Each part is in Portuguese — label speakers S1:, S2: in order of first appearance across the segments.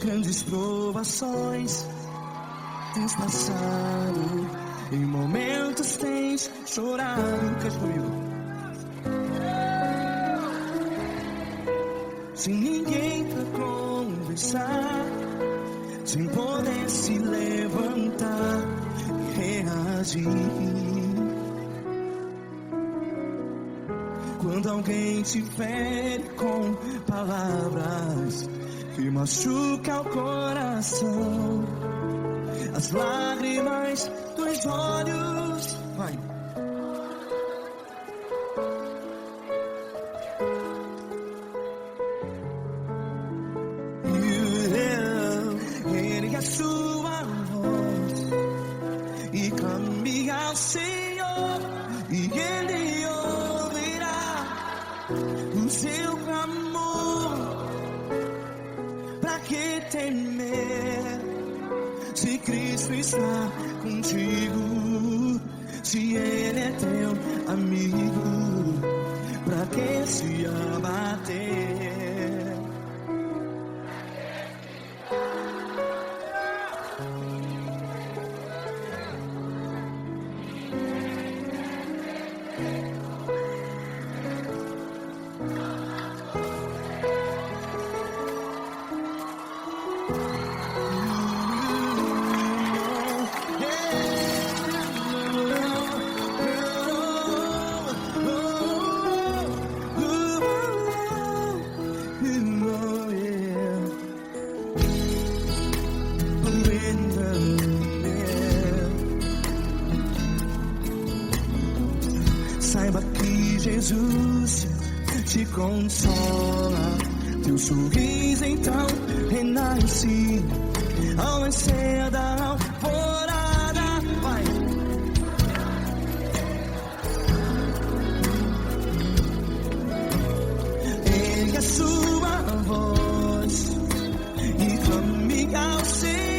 S1: Grandes provações tens passado, em momentos tens chorado. Cante comigo. Sem ninguém pra conversar, sem poder se levantar e reagir. Quando alguém te fere com palavras que machuca o coração, as lágrimas dos olhos, vai. Ergue a sua voz e clame ao Senhor, e Ele ouvirá o seu clamor. Pra que temer, se Cristo está contigo? Se Ele é teu amigo, pra que se abater? Saiba que Jesus te consola, teu sorriso então renasce ao nascer da alvorada. Vai. Ergue a sua voz e clame ao Senhor.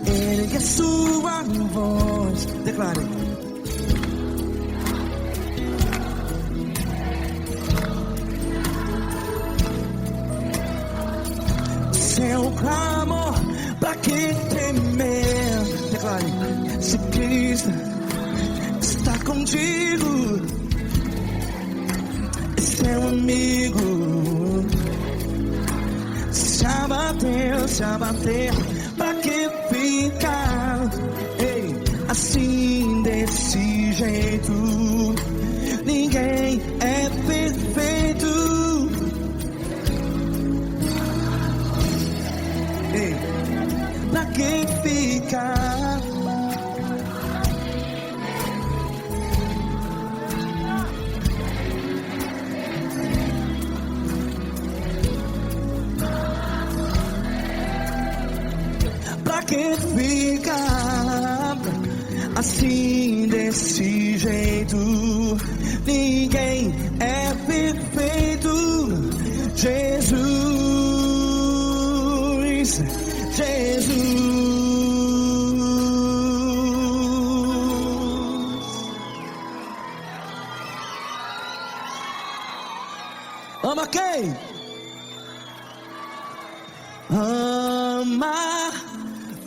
S1: Ergue a sua voz, declare. Seu clamor, pra que temer? Declare. Se Cristo está contigo, é seu amigo. Se abater, pra que ficar? Ei, a desse jeito. Ninguém é perfeito. Ei, pra quem ficar? Pra quem fica assim desse jeito? Ninguém é perfeito. Jesus, Jesus. Ama quem? Ama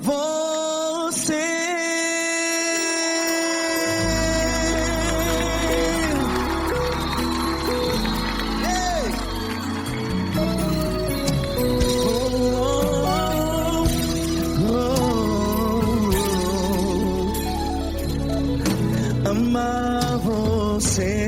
S1: você. Amar você.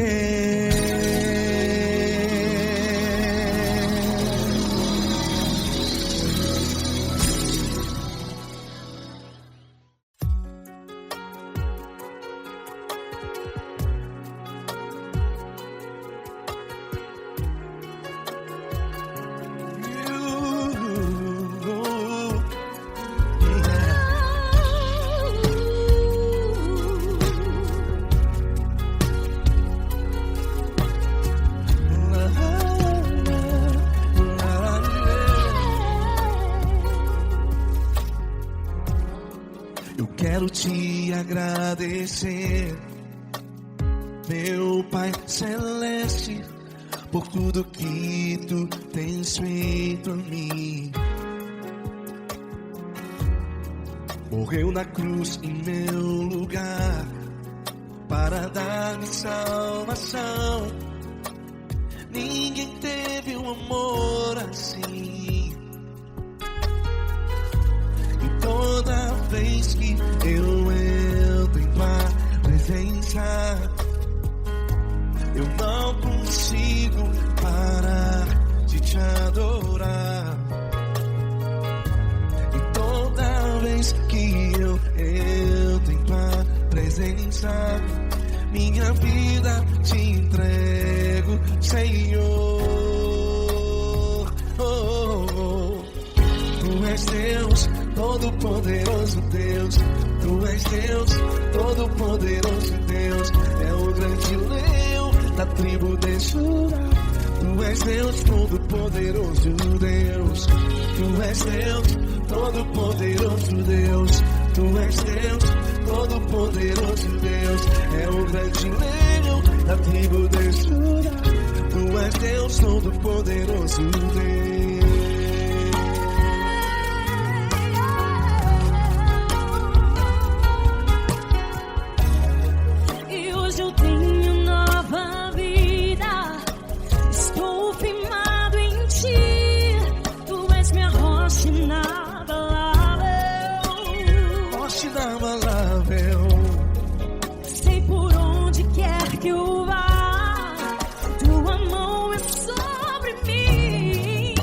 S1: Eu quero te agradecer, meu Pai Celeste, por tudo que tu tens feito a mim. Morreu na cruz em meu lugar para dar-me salvação. Ninguém teve um amor assim. E toda vez que eu entro em tua presença, eu não consigo parar de te adorar. E toda vez que eu entro em tua presença, minha vida te entrego, Senhor. Tu és Deus, Todo-Poderoso Deus. Tu és Deus, Todo-Poderoso Deus. É o grande leão da tribo de Judá. Tu és Deus, Todo-Poderoso Deus. Tu és Deus, Todo-Poderoso Deus. Tu és Deus, Todo-Poderoso Deus. É o grande leão da tribo de Judá. Tu és Deus, Todo-Poderoso Deus.
S2: Sei por onde quer que eu vá, tua mão é sobre mim.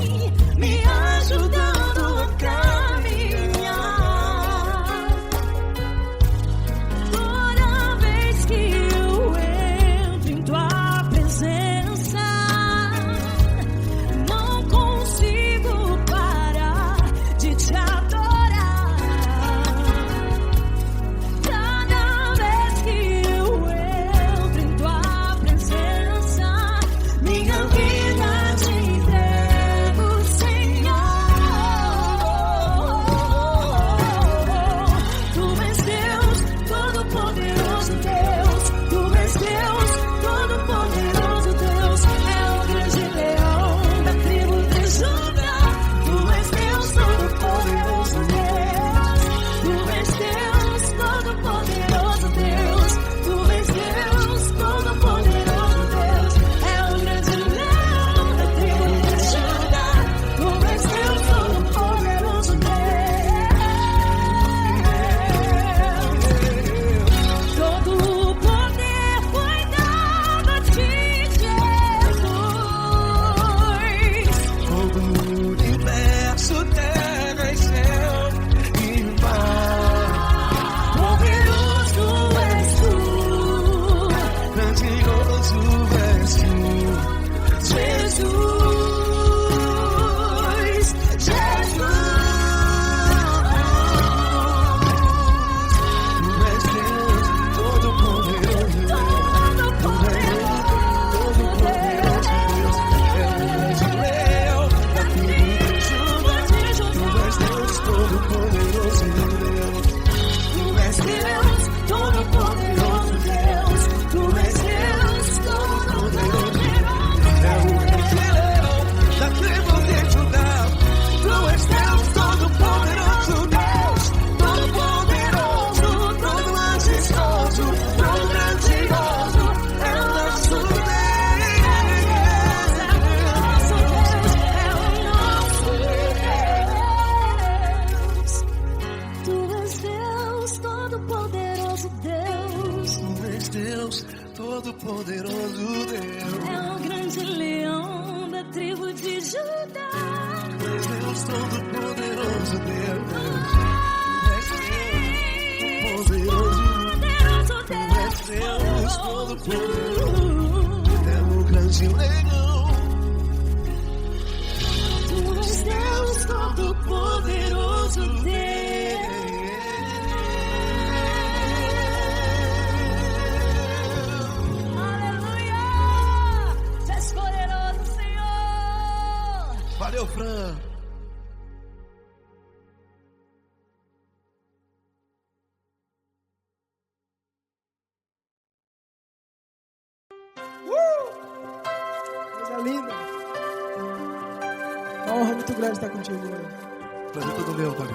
S1: poderoso Deus. Tu és Deus, todo poderoso Deus. Tu és Deus, todo poderoso. É o grande leão da tribo de Judá. Tu és Deus, todo poderoso Deus. Todo poderoso, todo majestoso, todo grandioso. É o nosso Deus. Deus, todo-poderoso Deus.
S2: É o grande leão da tribo de Judá.
S1: Deus, todo-poderoso Deus. Deus, todo-poderoso. É o grande leão.
S2: Tu és Deus, todo-poderoso Deus.
S1: Valeu, Fran.
S3: Coisa linda. Uma honra muito grande estar contigo, Deus.
S1: Prazer todo meu, Pai.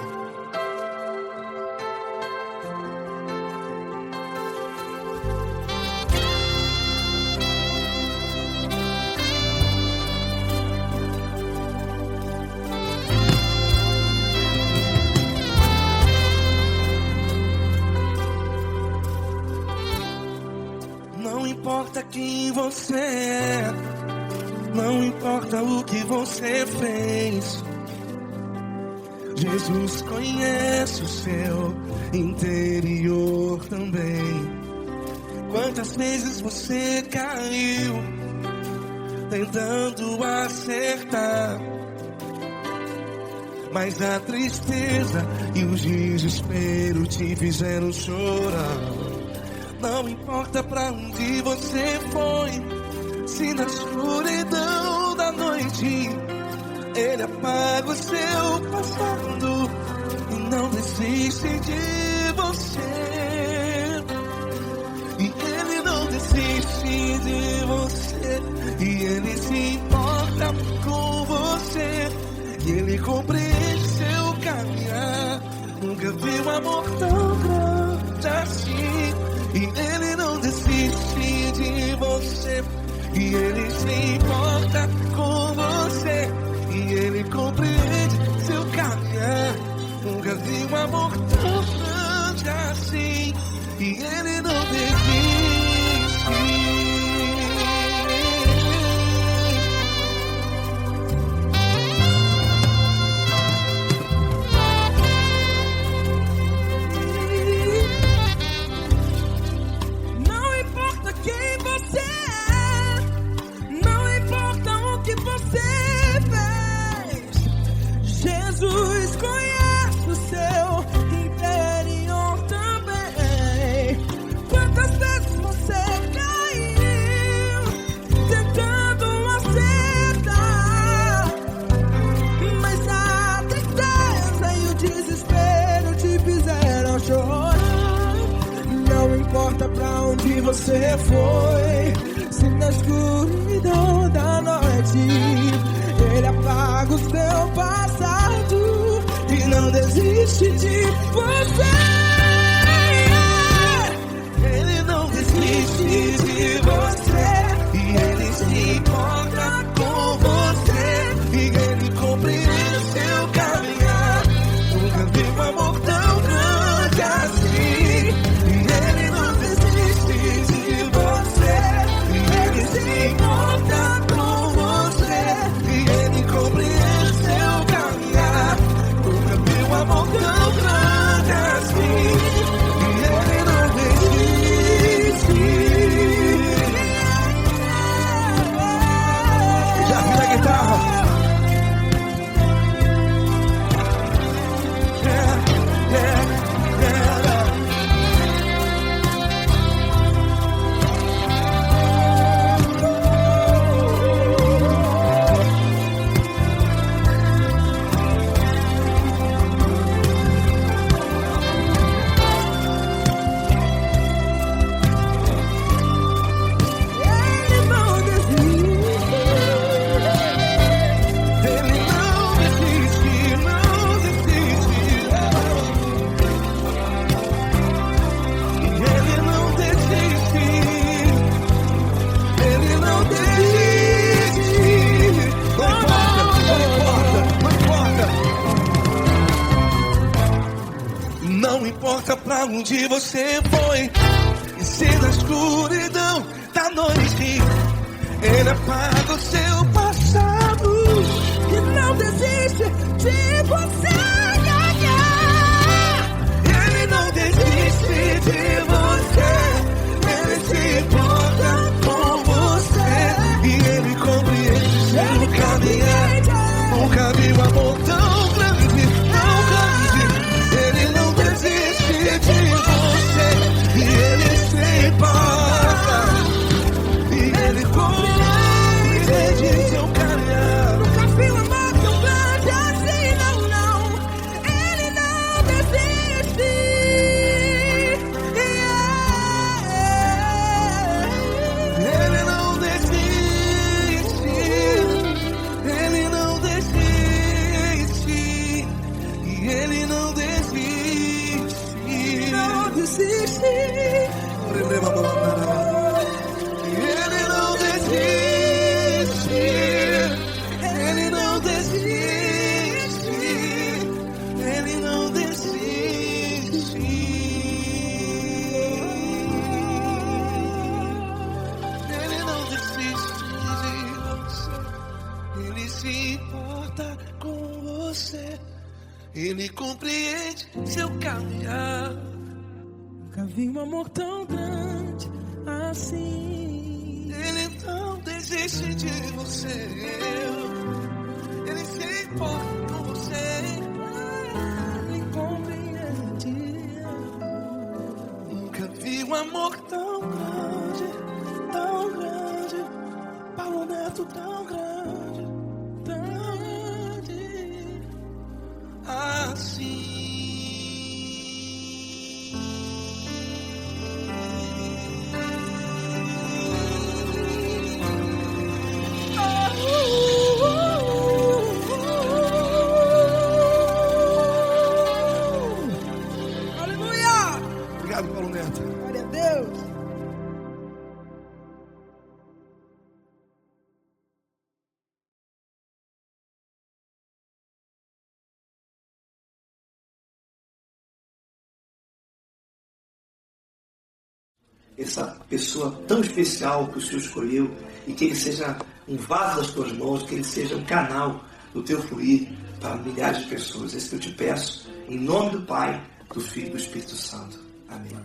S1: Não importa quem você é, não importa o que você fez, Jesus conhece o seu interior também. Quantas vezes você caiu tentando acertar, mas a tristeza e o desespero te fizeram chorar. Não importa pra onde você foi, se na escuridão da noite Ele apaga o seu passado e não desiste de você. E Ele não desiste de você, e Ele se importa com você, e Ele compreende seu caminhar. Nunca vi um amor tão grande assim. E Ele não desiste de você, e Ele se importa com você, e Ele compreende seu caminhar. Nunca vi um amor tão grande assim, e Ele não desiste.
S3: Jesus conhece o seu interior também. Quantas vezes você caiu tentando acertar, mas a tristeza e o desespero te fizeram chorar. Não importa pra onde você foi, se na escuridão da noite Ele apaga o seu passado e não desiste de você.
S1: Ele não desiste de você, e Ele se importa com você, e Ele compreende seu caminhar. Nunca vi um amor tão grande assim. E Ele não desiste de você, e Ele se importa com você, e Ele compreende seu caminhar. Nunca vi um amor tão grande assim. E Ele não desiste. importa pra onde você foi, e se na escuridão da noite Ele apaga o seu passado
S3: e não desiste de você.
S1: Ele não desiste de você, Ele se importa com você, e Ele compreende seu caminhar. Nunca vi um amor tão grande, tão grande. Ele não desiste de você, e Ele se importa, e Ele compreende seu caminhar.
S3: Nunca vi um amor tão grande assim, não, não. Ele não desiste.
S1: Ele não desiste, Ele não desiste, e Ele não desiste.
S3: Não desiste.
S1: Ele não desiste, Ele não desiste, Ele não desiste. Ele não desiste de você, Ele se importa com você, Ele compreende seu caminhar.
S3: Nunca vi um amor tão grande assim.
S1: Ele não desiste de você, Ele se importa com você,
S3: Ele compreende.
S1: Nunca vi um amor tão grande, Paulo Neto tão grande, assim.
S3: Aleluia!
S1: Obrigado, Paulo Neto.
S3: Glória a Deus.
S4: Essa pessoa tão especial que o Senhor escolheu, e que Ele seja um vaso das tuas mãos, que Ele seja um canal do teu fluir para milhares de pessoas. É isso que eu te peço, em nome do Pai, do Filho e do Espírito Santo. Amém.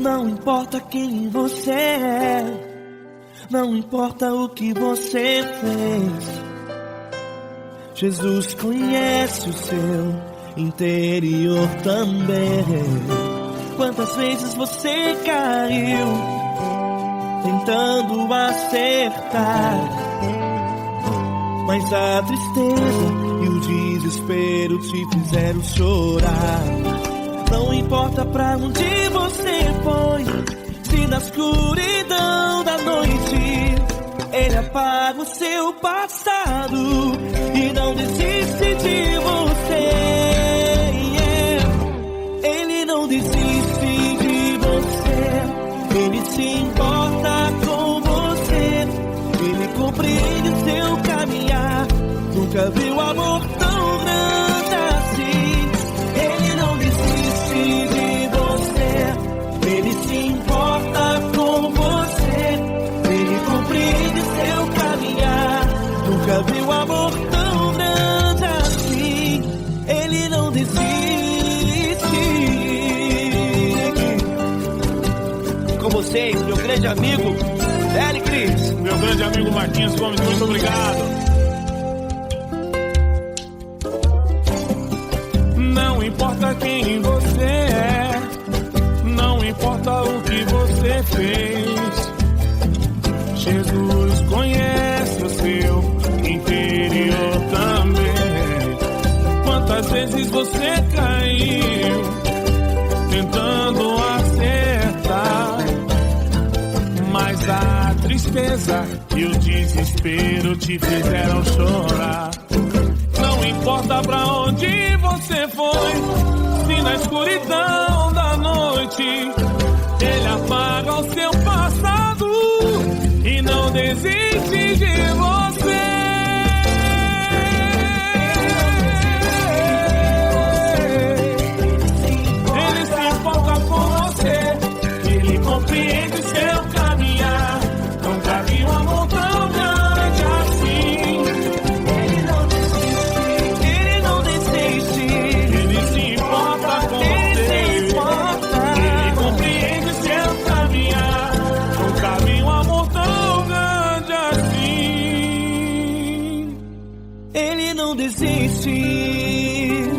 S1: Não importa quem você é, não importa o que você fez, Jesus conhece o seu interior também. Quantas vezes você caiu tentando acertar, mas a tristeza e o desespero te fizeram chorar. Não importa pra onde você foi, se na escuridão da noite Ele apaga o seu passado e não desiste de você. Ele não desiste de você, Ele se importa com você, Ele compreende o seu caminhar. Nunca viu amor tão grande assim. Ele não desiste de você, Ele se importa com você, Ele compreende seu caminhar. Nunca viu amor tão grande assim. Ele não desiste. Com vocês, meu grande amigo L. Cris.
S5: Meu grande amigo Marquinhos Gomes, muito obrigado. Não importa quem você é, não importa o que você fez, Jesus conhece o seu interior também. Quantas vezes você caiu tristeza e o desespero te fizeram chorar. Não importa pra onde você foi, se na escuridão da noite ele apaga o seu passado e não desiste de você. Ele se importa com você, ele compreende seu caminhar. Nunca vi um amor tão grande assim. Ele não desiste, ele não desiste. Ele se importa com você, ele compreende seu caminhar. Nunca vi um amor tão grande assim. Ele não desiste,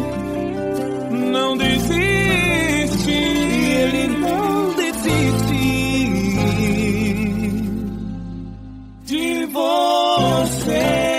S5: não desiste. Ele não desiste de você.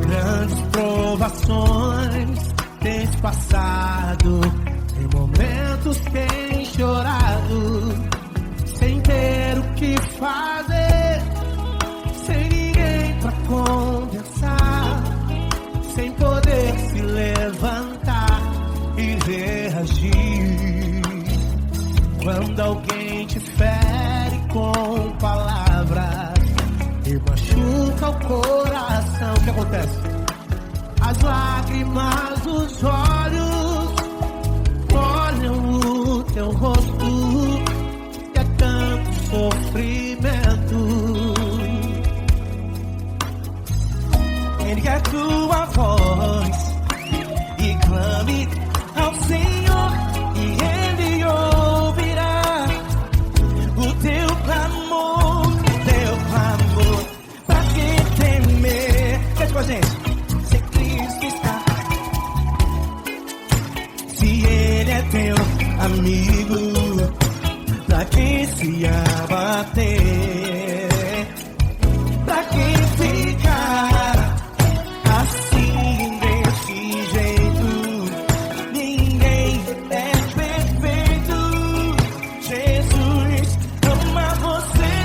S3: Grandes provações tens passado, em momentos tens chorado, sem ter o que fazer, sem ninguém pra conversar, sem poder se levantar e reagir. Quando alguém te fere com palavras e machuca o coração, o que acontece? As lágrimas dos olhos molham o teu rosto, e é tanto sofrimento. Ergue a tua voz e clame ao Senhor, e Ele ouvirá o teu clamor, pra que temer? Cante com a gente. Se Cristo está, se Ele é teu amigo, pra que se abater? Pra que ficar assim desse jeito? Ninguém é perfeito. Jesus ama você.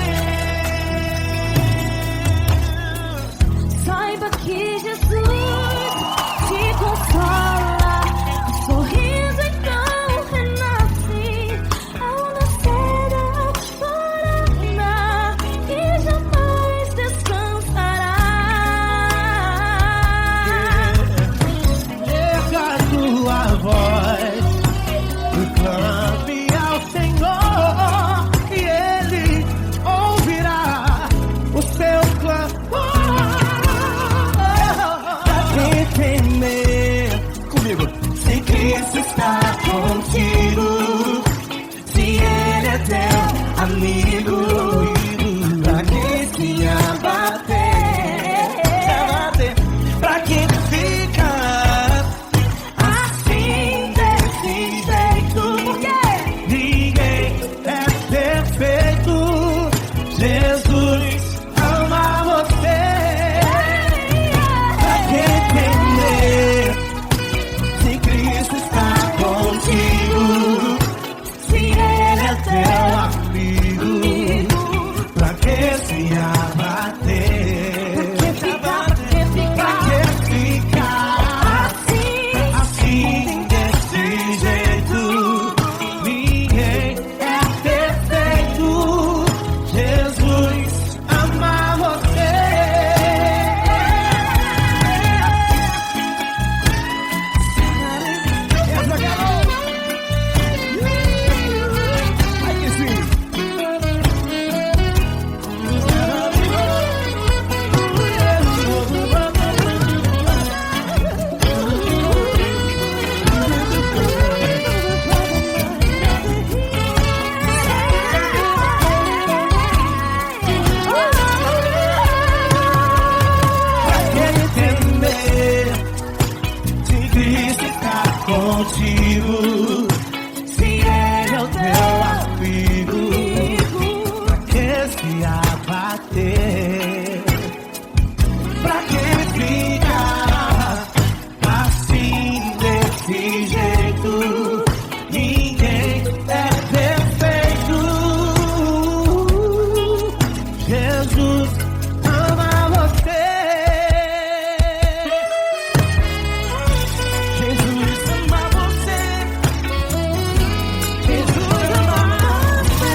S2: Saiba que Jesus te consola, o sorriso então renasce ao nascer da alvorada e jamais descansará.
S3: Erga a tua voz e clame ao Senhor, e Ele ouvirá o seu clamor.
S1: contigo. Se ele é o teu amigo, pra que se abater? Pra que ficar assim desse jeito? Ninguém é perfeito. Jesus ama você. Jesus ama você. Jesus ama você.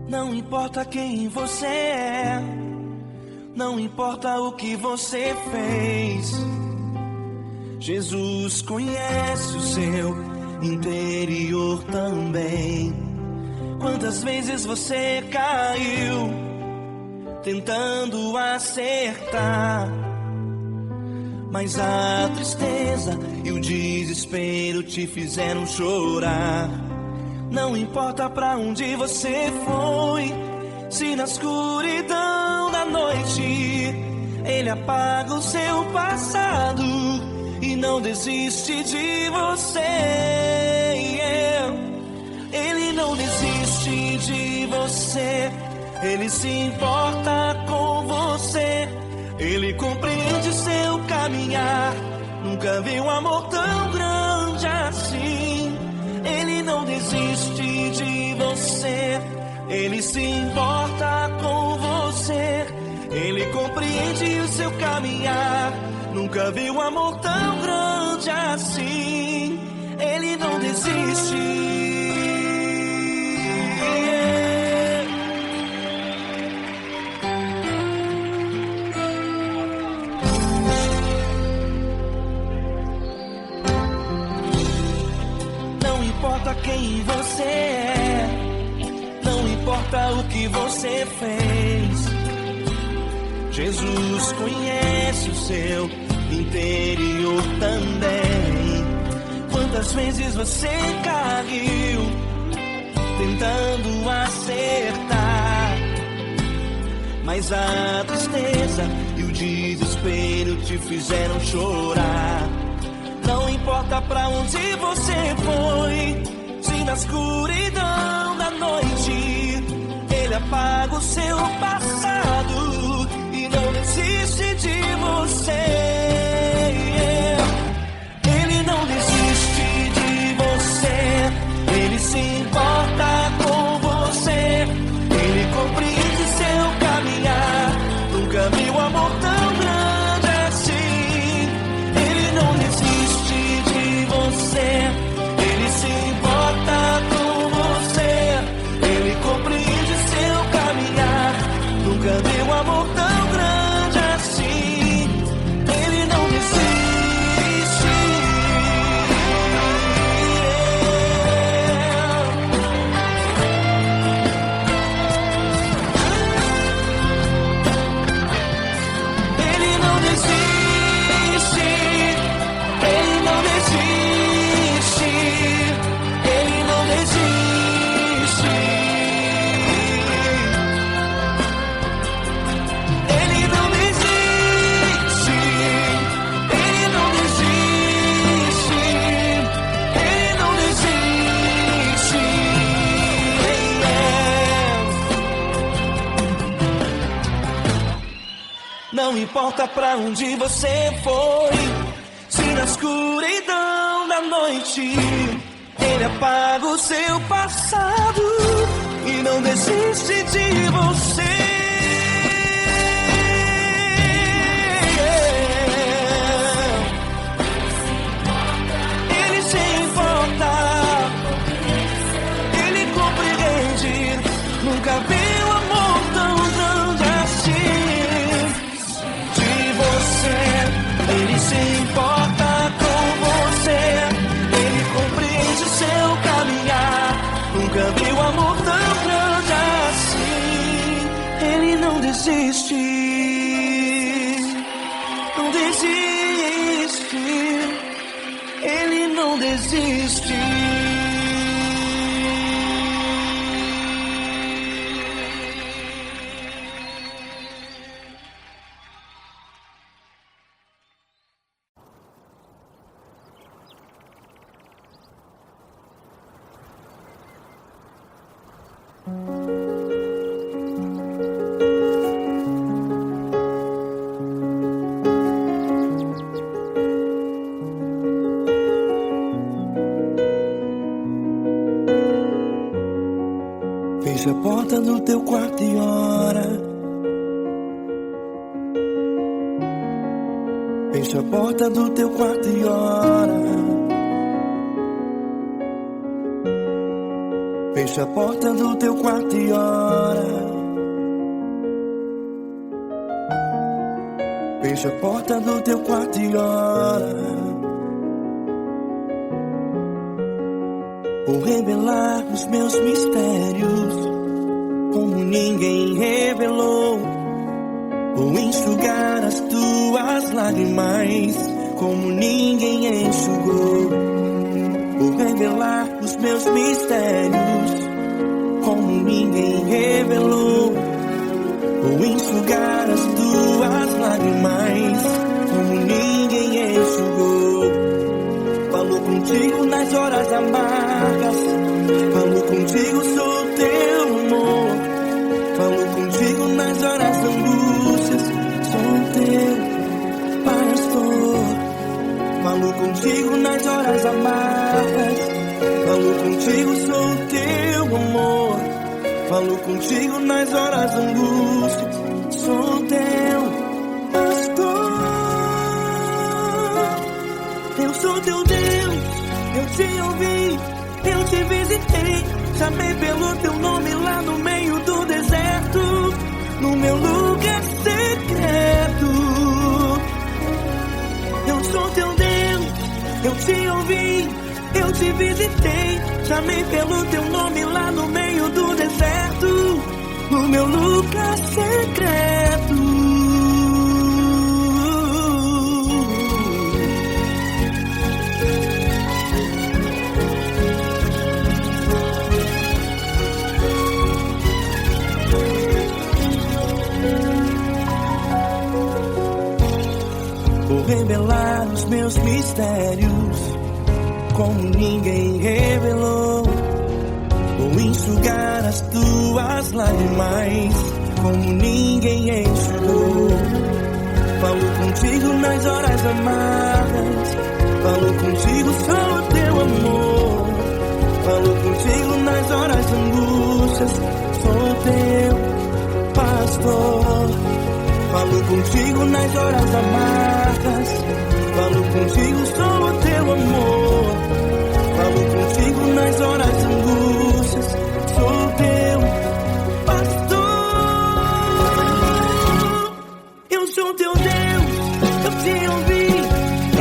S1: Não importa quem você é, não importa o que você fez, Jesus conhece o seu interior também. Quantas vezes você caiu tentando acertar, mas a tristeza e o desespero te fizeram chorar. Não importa pra onde você foi, se na escuridão da noite Ele apaga o seu passado e não desiste de você. Ele não desiste de você, Ele se importa com você. Ele compreende seu caminhar, nunca viu um amor tão grande assim. Ele não desiste de você, Ele se importa com você. Ele compreende o seu caminhar, nunca viu um amor tão grande assim. Ele não desiste. Não importa quem você é, não importa o que você fez, Jesus conhece o seu interior também. Quantas vezes você caiu tentando acertar, mas a tristeza e o desespero te fizeram chorar. Não importa pra onde você foi, se na escuridão da noite Ele apaga o seu passado e não desiste de você. Ele não desiste de você, Ele se importa com você. Ele compreende seu caminhar, nunca viu amor tão grande assim. Ele não desiste de você, Ele se importa com você. Ele compreende seu caminhar, nunca viu amor tão grande assim. Ele não desiste. Ele não desiste. Ele não desiste. Ele não desiste. Ele não desiste. Ele não desiste. Ele não desiste. Não importa pra onde você foi, se na escuridão da noite Ele apaga o seu passado e não desiste de você. Ele se importa, Ele compreende, nunca viu amor tão desiste, não desiste, ele não desiste. Fecha a porta do teu quarto e ora. Fecha a porta do teu quarto e ora. Fecha a porta do teu quarto e ora. Fecha a porta do teu quarto e ora. Vou revelar os meus mistérios como ninguém revelou. Vou enxugar as tuas lágrimas como ninguém enxugou. Vou revelar os meus mistérios como ninguém revelou. Vou enxugar as tuas lágrimas como ninguém enxugou. Falo contigo nas horas amargas, falo contigo, sou teu amor. Falo contigo nas horas angústias, sou teu pastor. Falo contigo nas horas amargas, falo contigo, sou teu amor. Falo contigo nas horas angústias, sou teu pastor. Eu sou teu Deus, eu te ouvi, eu te visitei. Chamei pelo teu nome lá no meio do deserto, no meu lugar secreto. Eu sou teu Deus, eu te ouvi, eu te visitei. Chamei pelo teu nome lá no meio do deserto, no meu lugar secreto. Vou revelar os meus mistérios como ninguém revelou. Vou enxugar as tuas lágrimas como ninguém enxugou. Falo contigo nas horas amargas, falo contigo, sou teu amor. Falo contigo nas horas angústias, sou teu pastor. Falo contigo nas horas amargas, falo contigo, sou teu amor. Falo contigo nas horas angústias, sou teu pastor. Eu sou teu Deus, eu te ouvi,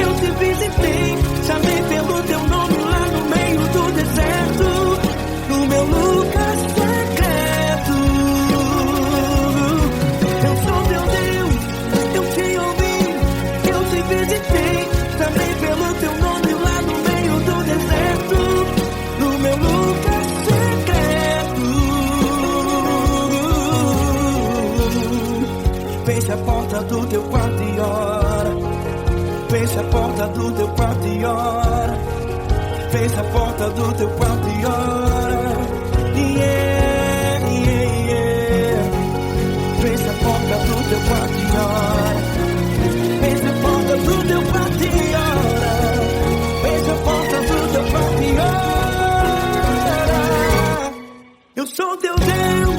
S1: eu te visitei. Chamei pelo teu nome lá no meio do deserto, no meu lugar secreto. Eu sou teu Deus, eu te ouvi, eu te visitei. Chamei pelo teu nome lá no meio do deserto, no meu lugar secreto. Fecha a porta do teu quarto e ora. Fecha a porta do teu quarto e ora. Fecha a porta do teu quarto e ora. Yeah, yeah, yeah. Fecha a porta do teu quarto e ora. Fecha a porta do teu quarto e ora. Fecha a porta do teu quarto e ora. Eu sou teu Deus,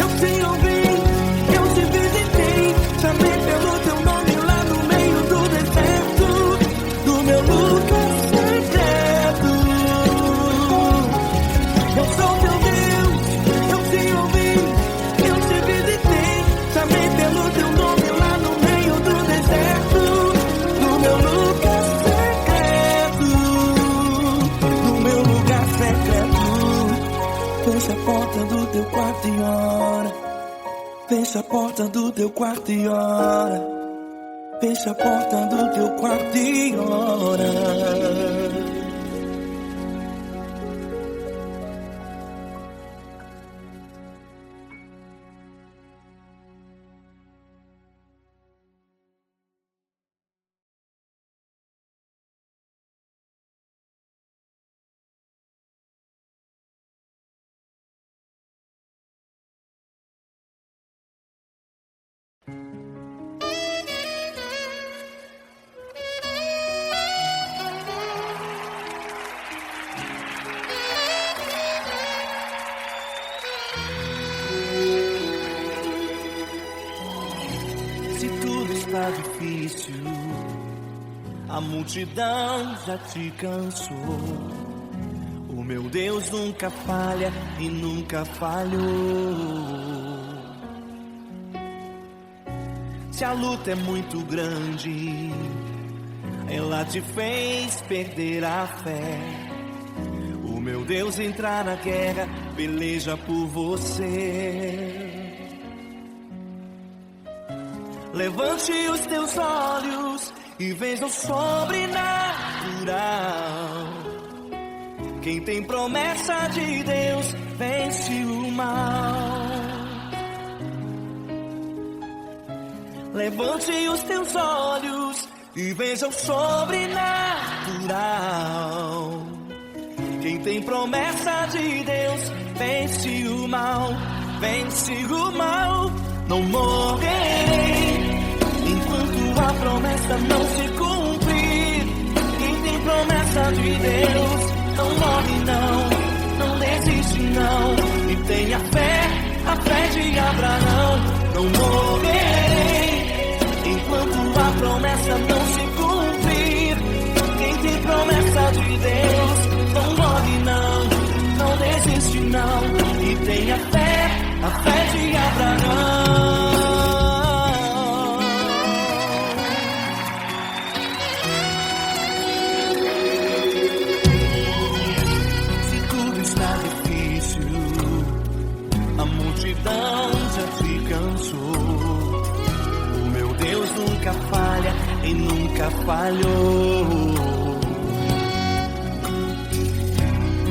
S1: eu te ouvi, eu te visitei. Chamei pelo teu nome lá no meio do deserto, no meu lugar secreto. Eu sou teu Deus, eu te ouvi, eu te visitei. Chamei pelo teu nome lá no meio do deserto, no meu lugar secreto, no meu lugar secreto. Fecha a porta do teu quarto e ora. Fecha a porta do teu quarto e ora. Fecha a porta do teu quarto e ora. Se tudo está difícil, a multidão já te cansou. O meu Deus nunca falha e nunca falhou. Se a luta é muito grande, ela te fez perder a fé. O meu Deus entrar na guerra, peleja por você. Levante os teus olhos e veja o sobrenatural. Quem tem promessa de Deus vence o mal. Levante os teus olhos e veja o sobrenatural. Quem tem promessa de Deus vence o mal, vence o mal. Não morrerei enquanto a promessa não se cumprir. Quem tem promessa de Deus não morre não desiste não. E tenha fé, a fé de Abraão. Não morrerei enquanto a promessa não se cumprir. Quem tem promessa de Deus não morre não desiste não. E tenha fé, a fé de Abraão. Se tudo está difícil, a multidão já te cansou. O meu Deus nunca falha e nunca falhou.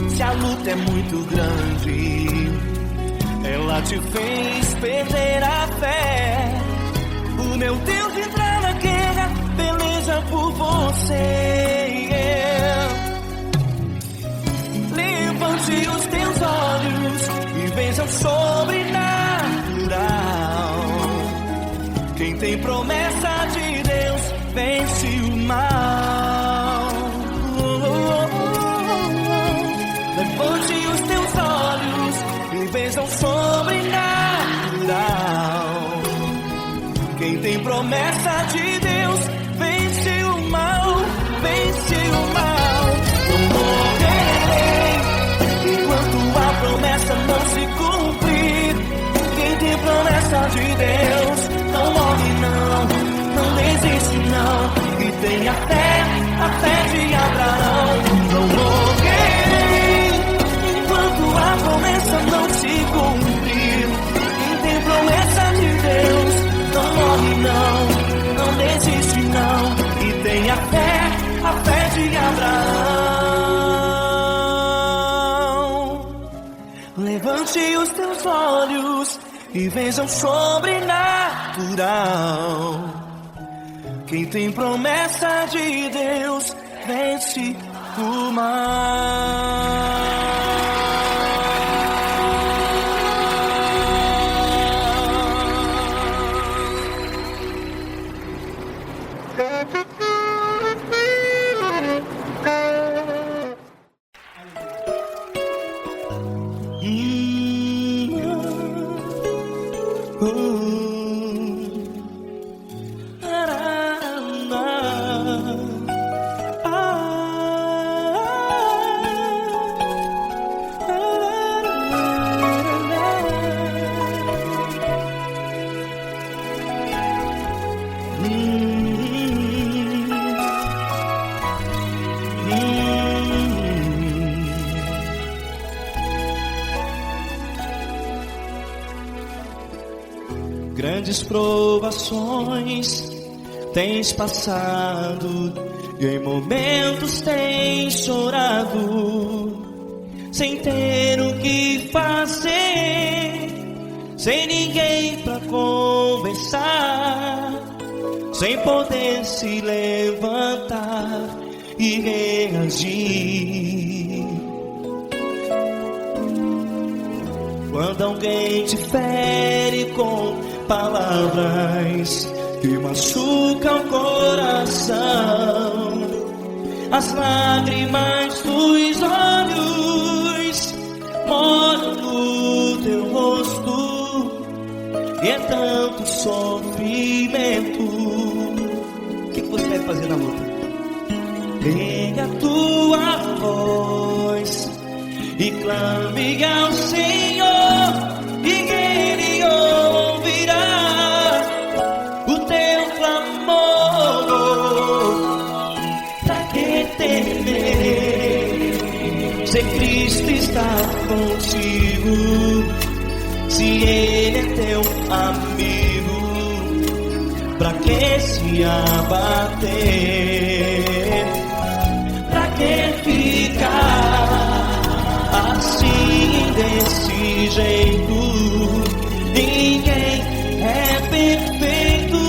S1: Se a luta é muito grande, ela te fez perder a fé. O meu Deus entra na guerra, peleja por você. Levante os teus olhos e veja o sobrenatural. Quem tem promessa de Deus vence o mal. Levante os teus olhos e veja o sobrenatural. Quem tem promessa de Deus vence o mal, vence o mal. Não morrerei enquanto a promessa não se cumprir. Quem tem promessa de Deus não morre não desiste não. E tenha fé, a fé de Abraão. Não morrerei enquanto a promessa não se cumprir. Quem tem promessa de Deus não morre não desiste não. E tenha fé, a fé de Abraão. Levante os teus olhos e veja o sobrenatural. Quem tem promessa de Deus vence o mal. grandes provações tens passado, e em momentos tens chorado, sem ter o que fazer, sem ninguém pra conversar, sem poder se levantar e reagir. Quando alguém te fere com palavras que machucam o coração, as lágrimas dos olhos molham no teu rosto, e é tanto sofrimento. O que você deve fazer na luta? Pega a tua voz e clame ao Senhor, e Ele ouvirá o teu clamor. Pra que temer, se Cristo está contigo, se Ele é teu amigo? Pra que se abater? Pra que ficar assim, desse jeito? Ninguém é perfeito.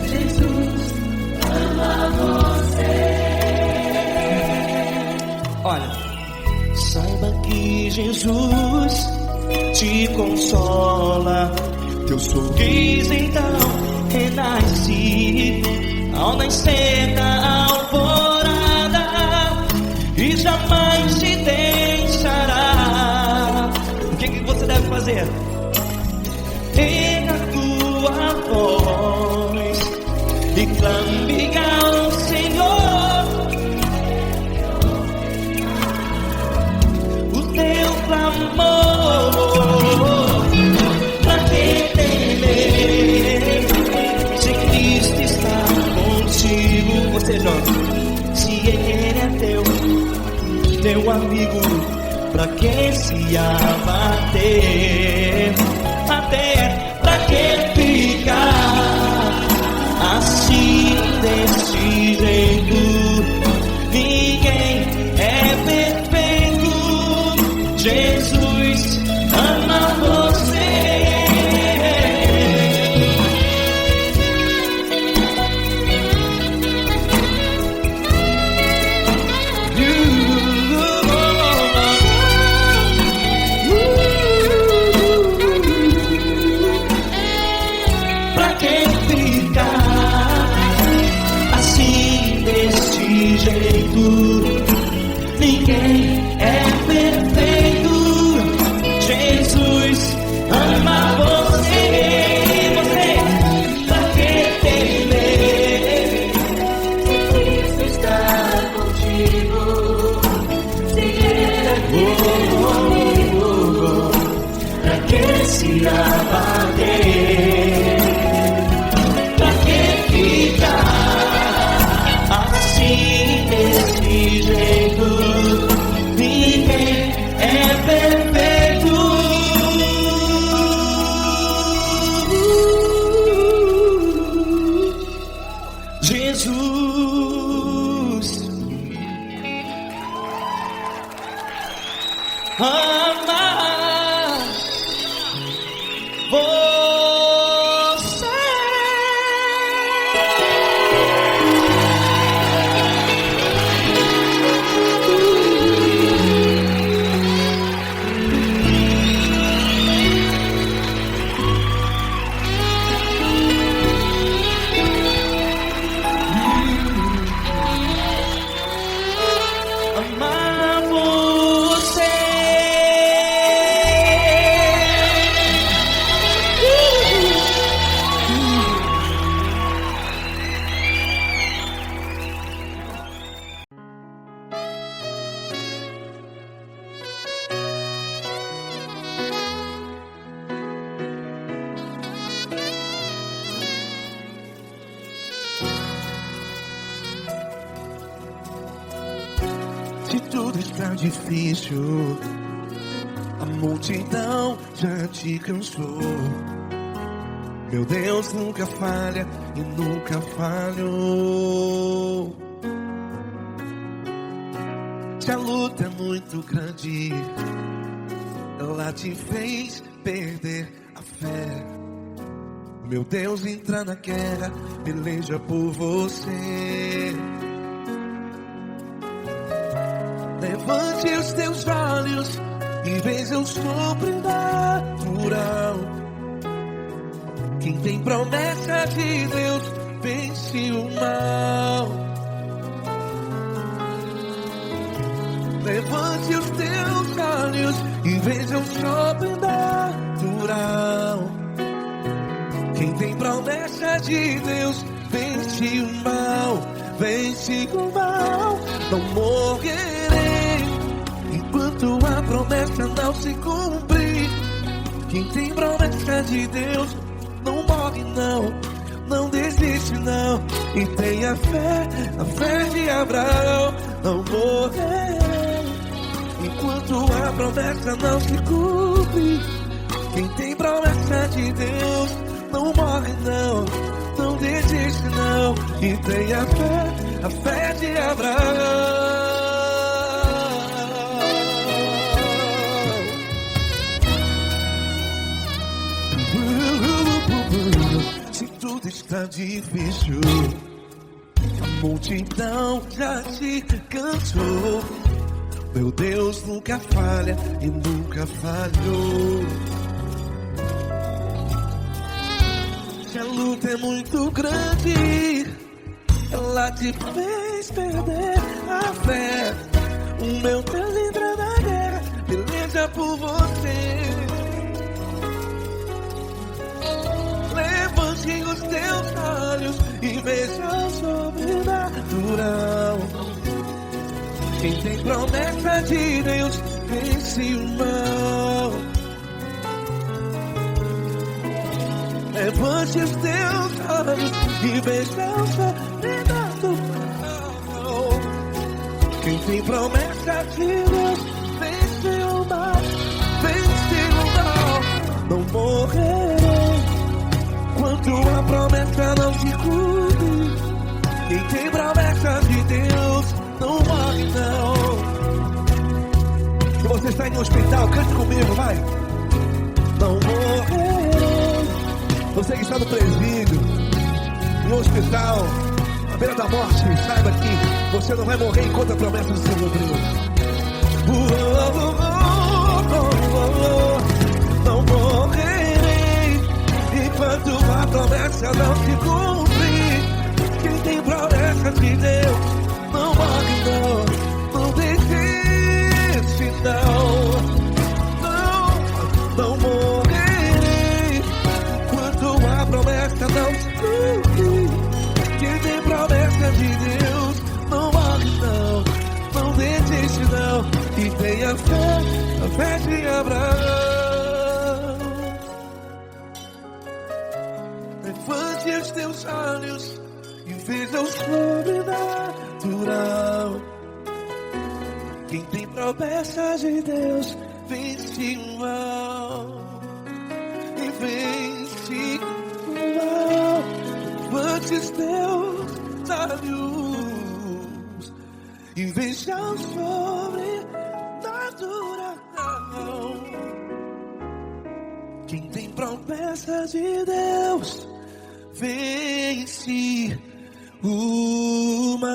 S1: Jesus ama você. Olha, saiba que Jesus te consola, teu sorriso então renasce ao nascer da alvorada, e jamais te deixará. O que você deve fazer? Pega a tua voz e clame ao Senhor, o teu clamor. Pra que temer, se Cristo está contigo? Você jovem, se Ele é teu amigo, pra que se abater? Pra que ficar assim, desse jeito? Ninguém é perfeito. Jesus ama você. Ninguém é perfeito. Jesus ama você. Você, pra que temer? Cristo está contigo. Se Ele é teu amigo, pra que se abater? Pra que ficar assim, desse jeito? Ninguém é perfeito. Jesus ama você. Amar você.
S3: Se tudo está difícil, a multidão já te cansou.
S1: Meu Deus nunca falha e nunca falhou. Se a luta é muito grande, ela te fez perder a fé. Meu Deus entra na guerra, peleja por você. Levante os teus olhos e veja o sobrenatural. Quem tem promessa de Deus vence o mal. Levante os teus olhos e veja o sobrenatural. Quem tem promessa de Deus vence o mal. Vence o mal. Não morrerei enquanto a promessa não se cumprir. Quem tem promessa de Deus não morre não, não desiste não. E tenha fé, a fé de Abraão. Não morrerei enquanto a promessa não se cumpre. Quem tem promessa de Deus não morre não, não desiste não. E tenha fé, a fé de Abraão. Se tudo está difícil, a multidão já te cansou. Meu Deus nunca falha e nunca falhou. Se a luta é muito grande, ela te fez perder a fé. O meu Deus entra na guerra, peleja por você. Levante os teus olhos e veja o sobrenatural. Quem tem promessa de Deus vence o mal. Levante os teus olhos e veja o sobrenatural. Quem tem promessa de Deus vence o mal. Vence o mal. Não morrerei enquanto a promessa não se cumpre. Quem tem promessa de Deus não morre não. Se você está em um hospital, cante comigo, vai. Não morrerei. Você que está no presídio, no hospital, à beira da morte, saiba que você não vai morrer enquanto a promessa não se cumpriu. Não morrerei enquanto a promessa não se cumprir. Quem tem promessa de Deus não morre não, não desiste não. Não morrerei enquanto a promessa não se cumprir. Quem tem promessa de Deus não morre não, não desiste não. E tenha fé, a fé de Abraão. Levante os teus olhos e veja o sobrenatural. Quem tem promessa de Deus vence o mal. E vence o mal. Levante os teus olhos e veja o sobrenatural. Quem tem promessa de Deus vence o mal.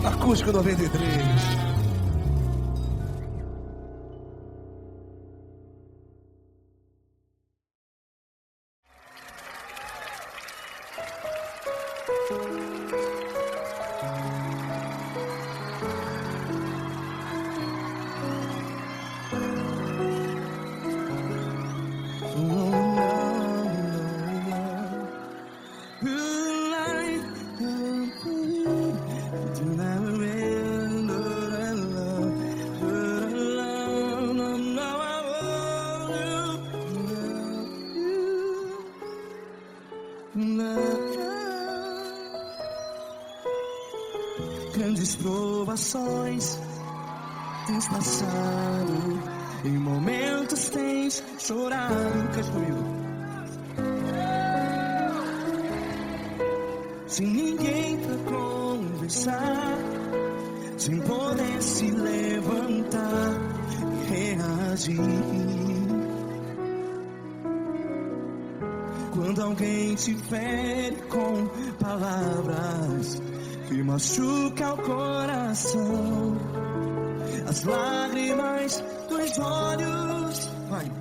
S1: Acústico 93. grandes provações tens passado, em momentos tens chorado. Cante comigo. Sem ninguém pra conversar, sem poder se levantar e reagir. Quando alguém te fere com palavras que machuca o coração, as lágrimas dos olhos, vai.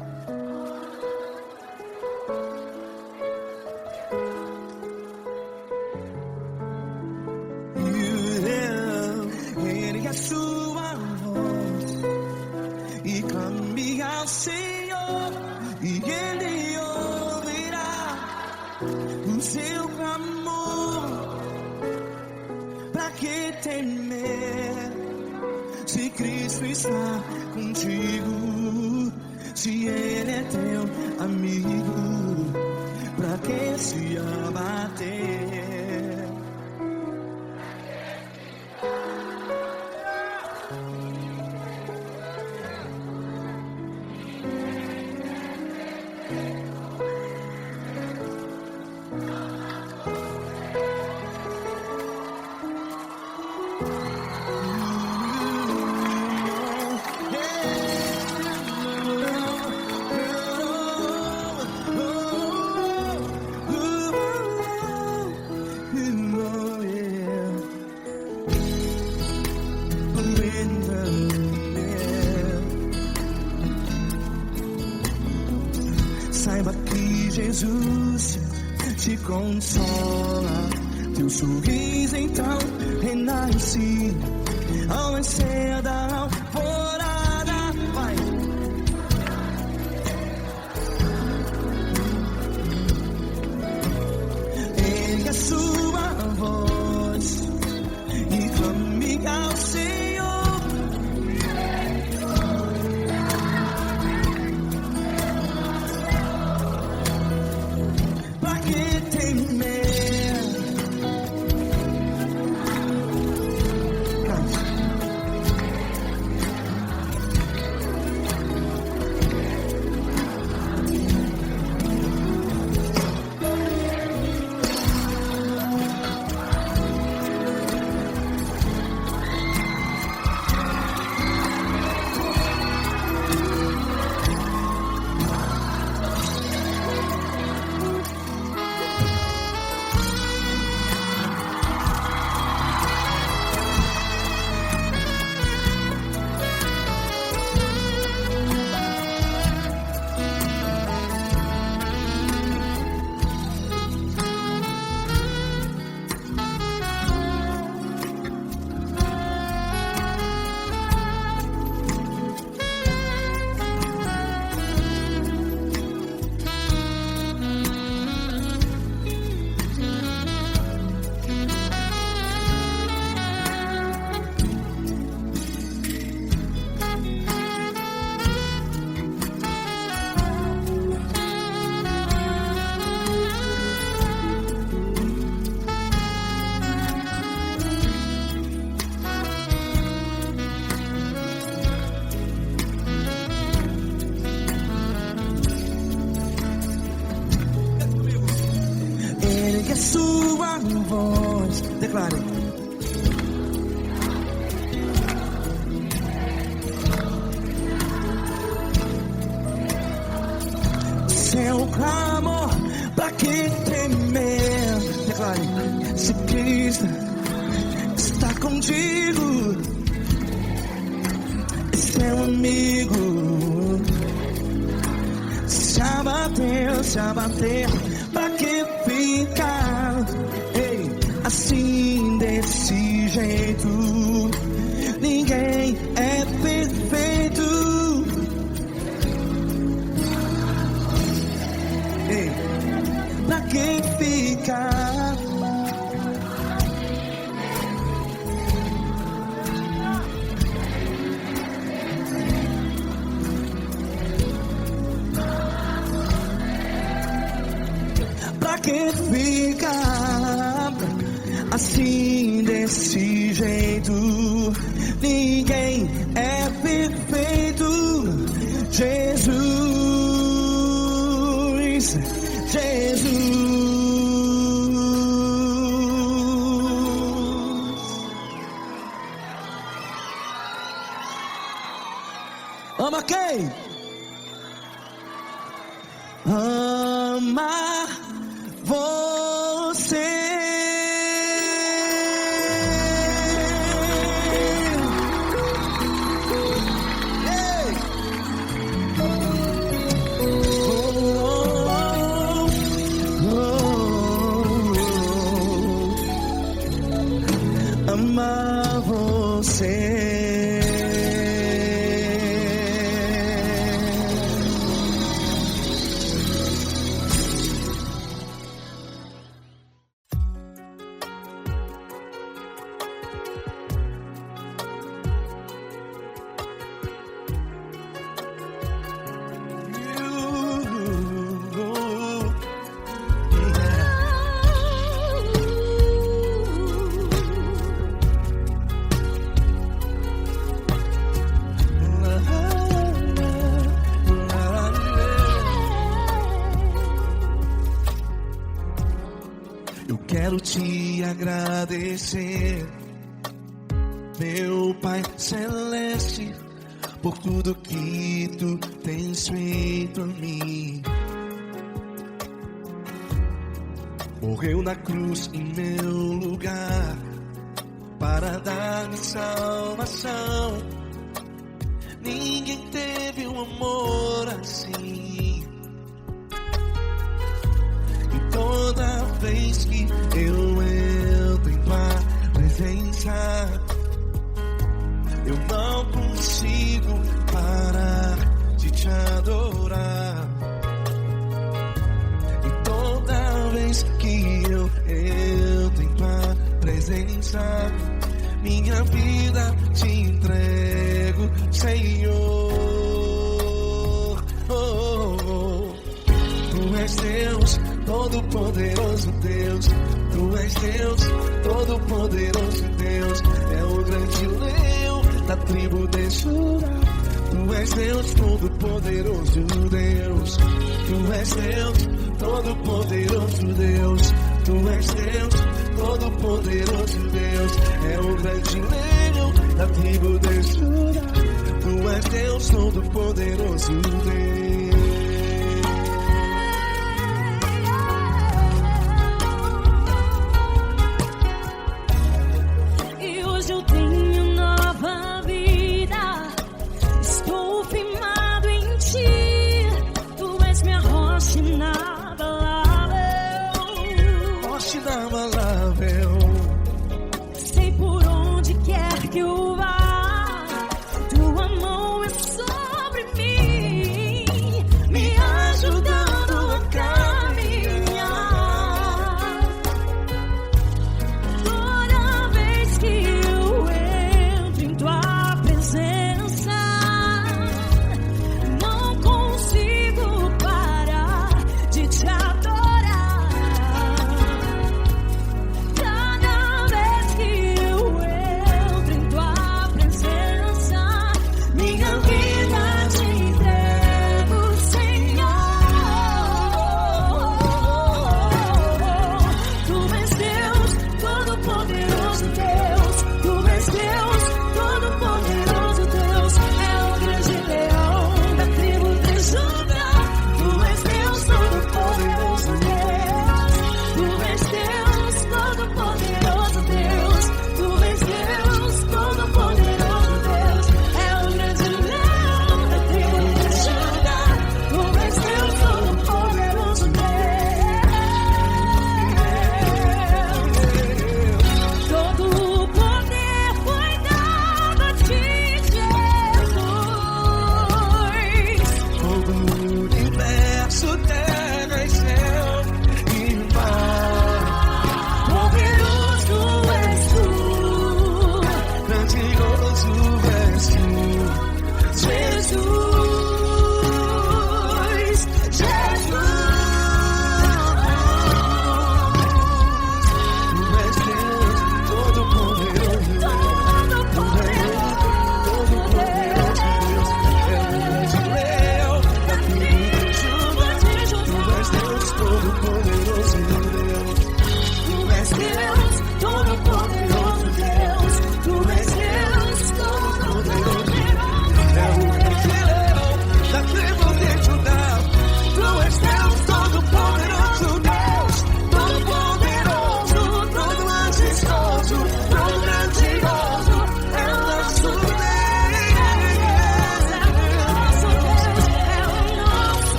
S1: Ergue a sua voz e clame ao Senhor, e Ele ouvirá o seu clamor. Pra que temer, se Cristo está contigo? Se Ele é teu amigo, pra que se abater? Saiba que Jesus te consola, teu sorriso então renasce ao nascer da alvorada. Vai. Ergue a sua voz e clame ao Senhor. A sua voz, declare. Seu clamor, pra que temer? Declare. Se Cristo está contigo, é seu amigo. Se abater, pra que ficar, ei, assim desse jeito? Ninguém é perfeito. Ei, pra que ficar? Pra que ficar assim desse jeito. Ninguém é perfeito. Jesus, Jesus. Ama quem? Ama você. Ei! Ama você. Eu quero te agradecer, meu Pai Celeste, por tudo que tu tens feito a mim. Morreu na cruz em meu lugar para dar-me salvação. Ninguém teve um amor assim. E toda vez que eu entro em tua presença, eu não consigo parar de te adorar. E toda vez que eu entro em tua presença, minha vida te entrego, Senhor. Tu és Deus, todo-poderoso Deus. Tu és Deus, todo-poderoso Deus. É o grande leão da tribo de Judá. Tu és Deus, todo-poderoso Deus. Tu és Deus, todo-poderoso Deus. Tu és Deus, todo-poderoso Deus. É o grande leão da tribo de Judá. Tu és Deus, todo-poderoso Deus.
S2: Sei por onde quer que eu vá, tua mão é sobre mim, me ajudando a caminhar. Toda vez que eu entro em tua presença, não consigo parar de te adorar.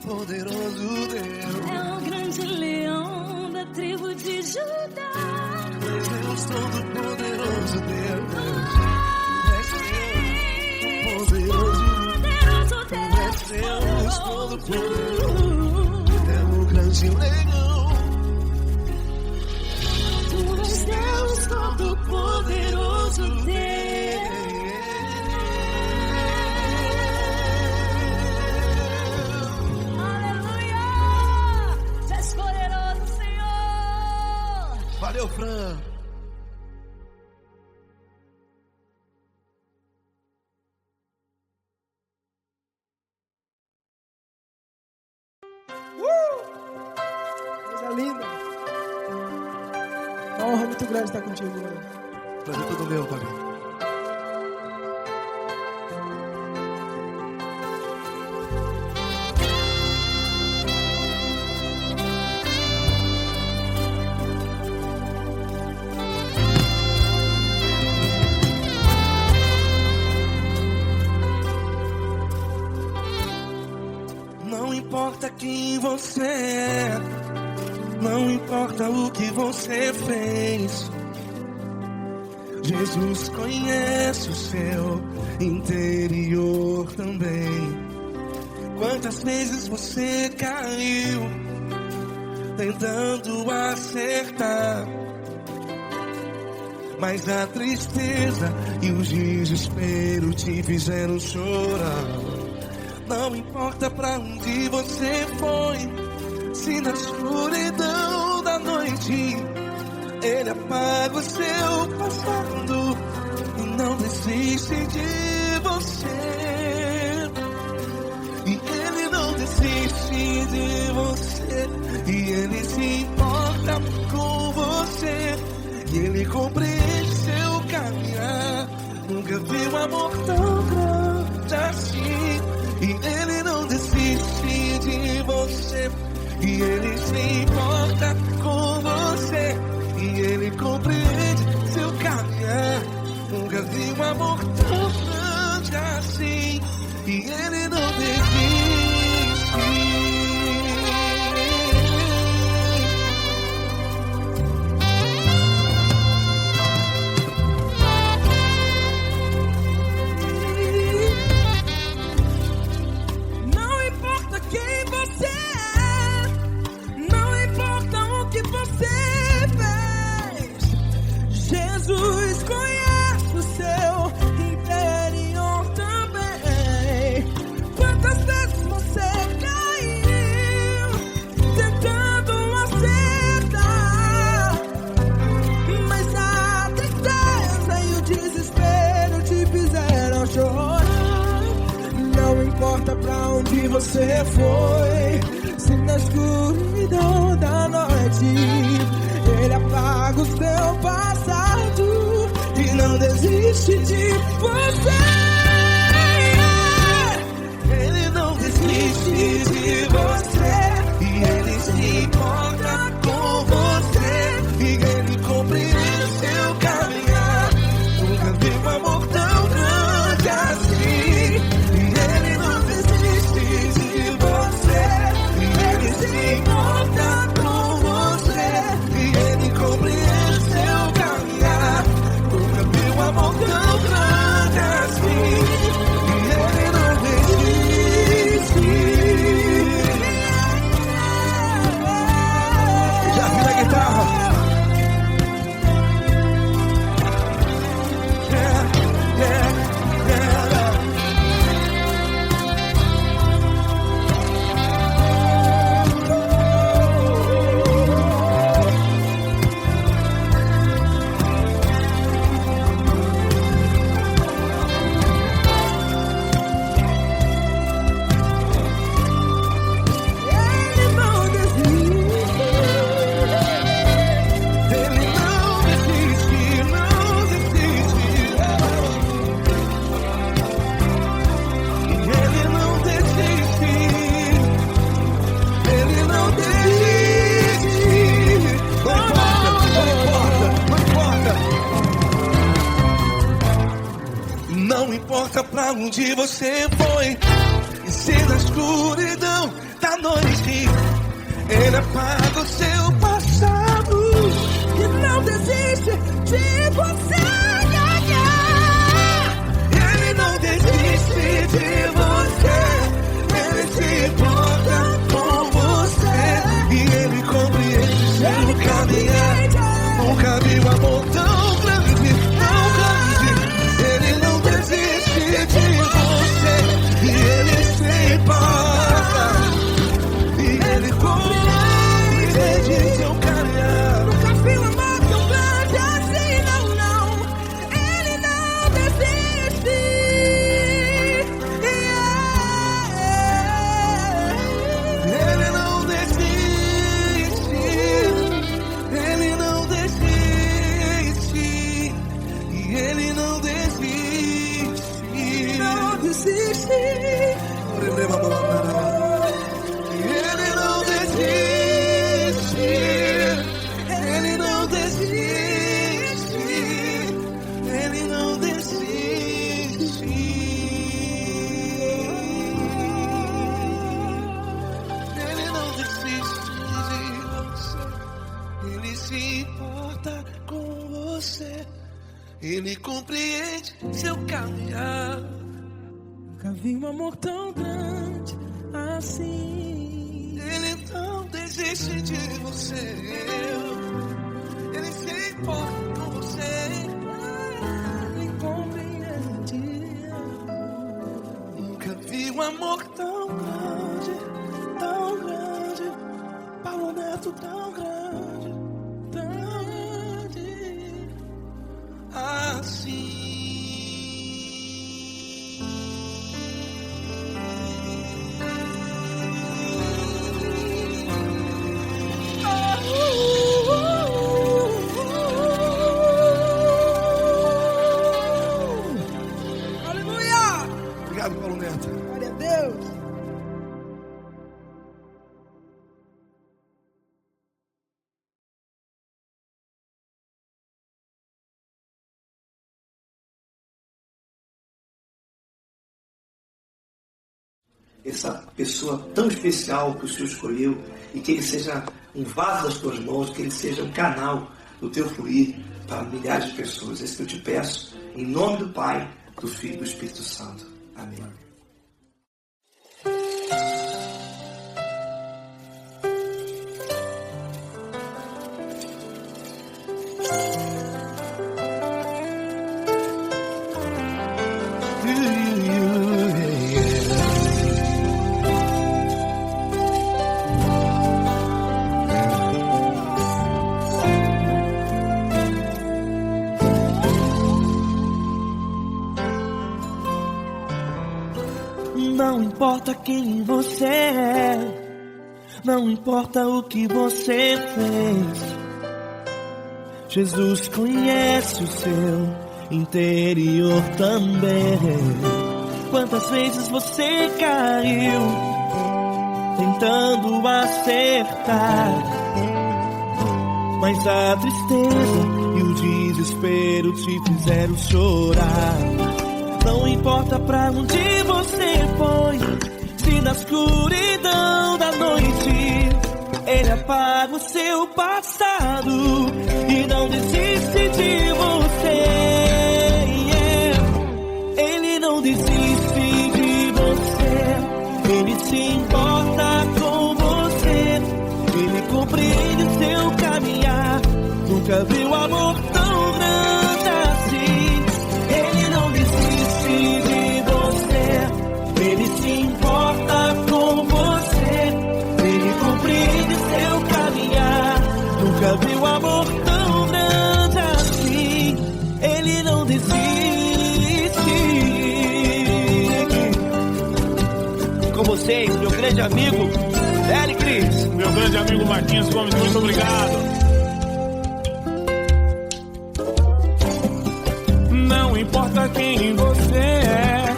S1: Todo-Poderoso Deus.
S2: É o grande leão da tribo de Judá.
S1: És Deus Todo-Poderoso Deus. És Deus Poderoso. És Deus Todo-Poderoso. É o grande leão.
S2: Tu és Deus Todo-Poderoso Deus. Aleluia! Tu és poderoso, Senhor.
S1: Valeu, Fran.
S3: Coisa linda. Uma honra muito grande estar contigo, mano.
S1: Prazer todo meu, Babi. Não importa quem você é, não importa o que você fez, Jesus conhece o seu interior também. Quantas vezes você caiu tentando acertar, mas a tristeza e o desespero te fizeram chorar. Não importa pra onde você foi, se na escuridão da noite Ele apaga o seu passado e não desiste de você. E Ele não desiste de você, e Ele se importa com você, e Ele compreende seu caminhar. Nunca vi um amor tão grande assim. E Ele não desiste de você, e Ele se importa com você, e Ele compreende seu caminhar. Nunca vi um amor tão grande assim. E Ele não desiste.
S3: Jesus conhece o seu interior também. Quantas vezes você caiu tentando acertar, mas a tristeza e o desespero te fizeram chorar. Não importa pra onde você foi, se na escuridão da noite Ele apaga o seu passado e não desiste de você.
S1: Ele não desiste de você, e Ele se importa com você, e Ele compreende seu caminhar. Nunca vi um amor tão grande assim. E Ele não desiste de você, e Ele se importa com você, e Ele compreende seu caminhar. Nunca vi um amor tão grande assim. E Ele não desiste. Já vi a guitarra. Não importa pra onde você foi, e se na escuridão da noite. Ele apaga o seu passado
S3: E não desiste de você.
S1: Ele não desiste de você. Ele se importa com você. E ele compreende seu caminhar. Nunca vi um amor tão grande, tão grande. Ele não desiste de você. E ele se importa. E ele compreende seu caminhar.
S3: Nunca vi um amor tão grande assim, não, não. Ele não desiste.
S1: Ele não desiste. Ele não desiste. E ele não desiste.
S3: Não desiste.
S1: Ele não desiste. Ele não desiste. Ele não desiste. Ele não desiste de você. Ele se importa com você. Ele compreende seu caminhar.
S3: Nunca vi um amor tão grande assim.
S1: Ele não desiste de você. Ele se importa com você.
S3: Ele compreende.
S1: Nunca vi um amor tão grande, tão grande. Paulo Neto tão grande, tão grande assim.
S3: Aleluia!
S1: Obrigado, Paulo Neto.
S3: Glória a Deus.
S4: Essa pessoa tão especial que o Senhor escolheu, e que ele seja um vaso das tuas mãos, que ele seja um canal do teu fluir para milhares de pessoas. É isso que eu te peço, em nome do Pai, do Filho e do Espírito Santo. Amém.
S5: Não importa quem você é, não importa o que você fez, Jesus conhece o seu interior também. Quantas vezes você caiu tentando acertar, mas a tristeza e o desespero te fizeram chorar. Não importa pra onde você foi, se na escuridão da noite Ele apaga o seu passado e não desiste de você. Ele não desiste de você. Ele se importa com você. Ele compreende o seu caminhar. Nunca viu amor tão grande assim. Ele não desiste de você. Ele se importa com você. Ele compreende seu caminhar. Nunca viu amor tão grande assim. Ele não desiste. Com vocês, meu grande amigo L. Cris.
S6: Meu grande amigo Marquinhos Gomes, muito obrigado. Não importa quem você é,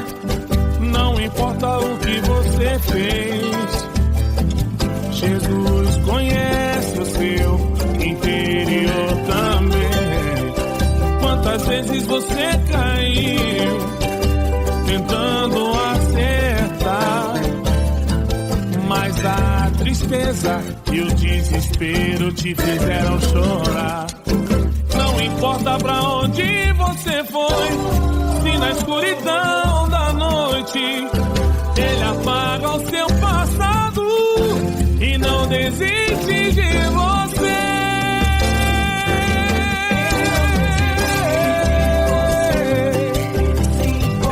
S6: não importa o que você fez, Jesus conhece o seu interior também. Quantas vezes você caiu tentando acertar, Mas a tristeza e o desespero te fizeram chorar. Não importa pra onde você foi, se na escuridão da noite ele apaga o seu passado e não desiste de você.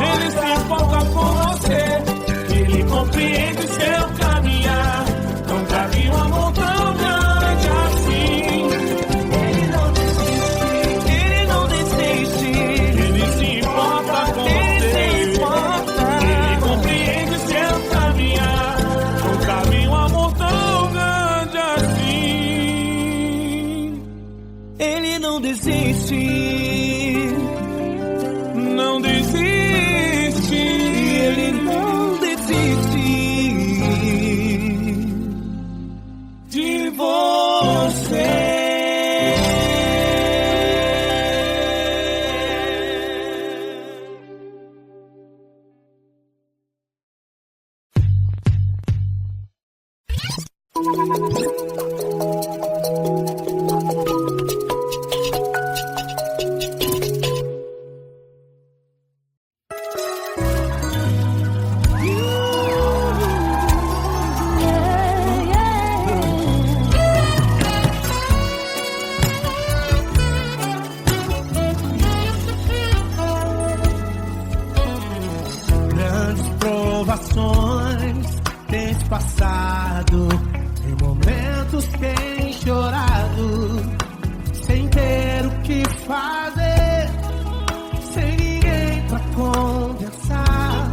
S6: Ele se importa com você, ele compreende seu caminhar. Nunca vi um amor tão grande assim. Ele não desiste, ele não desiste. Ele se importa com você, ele compreende seu caminhar. Nunca vi um amor tão grande assim. Ele não desiste, não desiste. Ele não desiste de você. Grandes provações tens passado, em momentos tens chorado, sem ter o que fazer, sem ninguém pra conversar,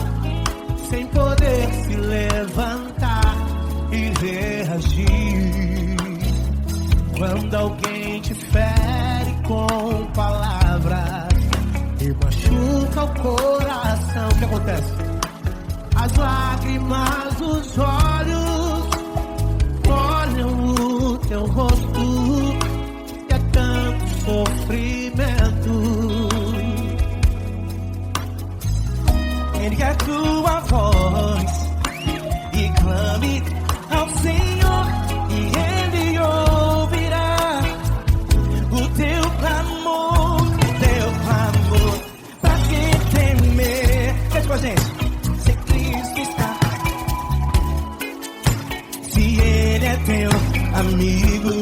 S6: sem poder se levantar e reagir. Quando alguém te fere com palavras e machuca o coração, o que acontece? As lágrimas dos olhos molham o teu rosto e é tanto sofrimento. Ergue a tua voz e clame ao Senhor e Ele ouvirá o teu clamor, pra que temer? Faz com a gente. Se Cristo está, se Ele é teu amigo,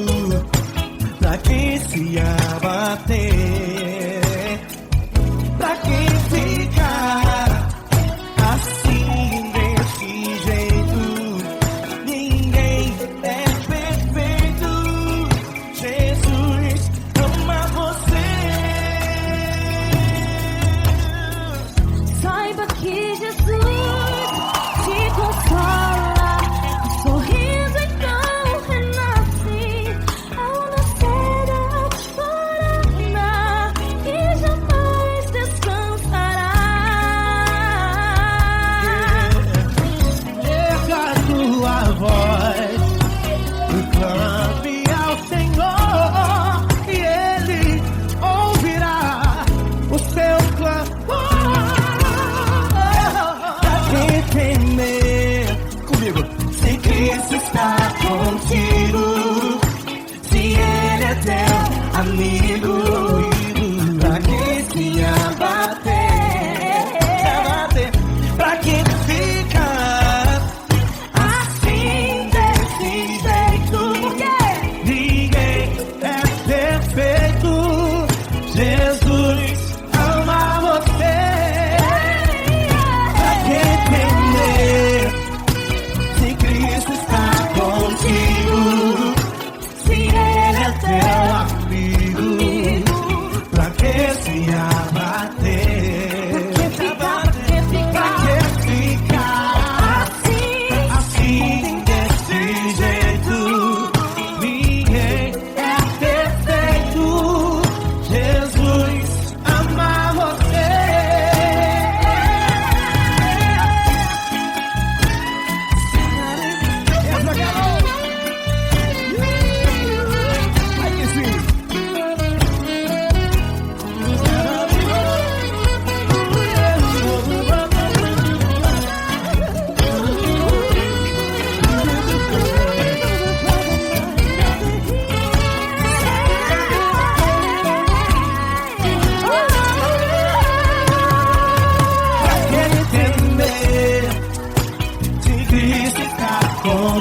S6: pra que se abater? Pra que ficar assim desse jeito? Ninguém é perfeito. Jesus ama você.
S2: Saiba que Jesus te consola, o sorriso então renasce ao nascer da alvorada e jamais descansará.
S3: Erga a tua voz e clame ao Senhor e Ele ouvirá o seu clamor. Pra que temer? Comigo. Se Cristo está contigo, se Ele é teu amigo, pra que se abater? Pra que ficar assim desse jeito? Ninguém é perfeito. Jesus ama você. Pra que temer? Se Cristo está contigo,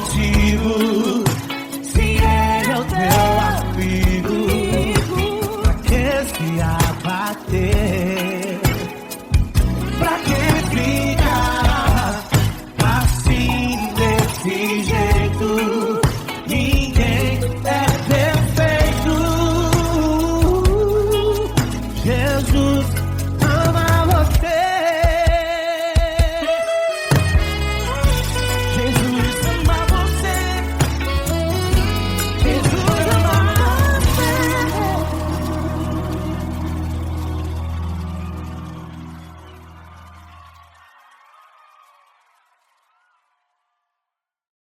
S1: motivo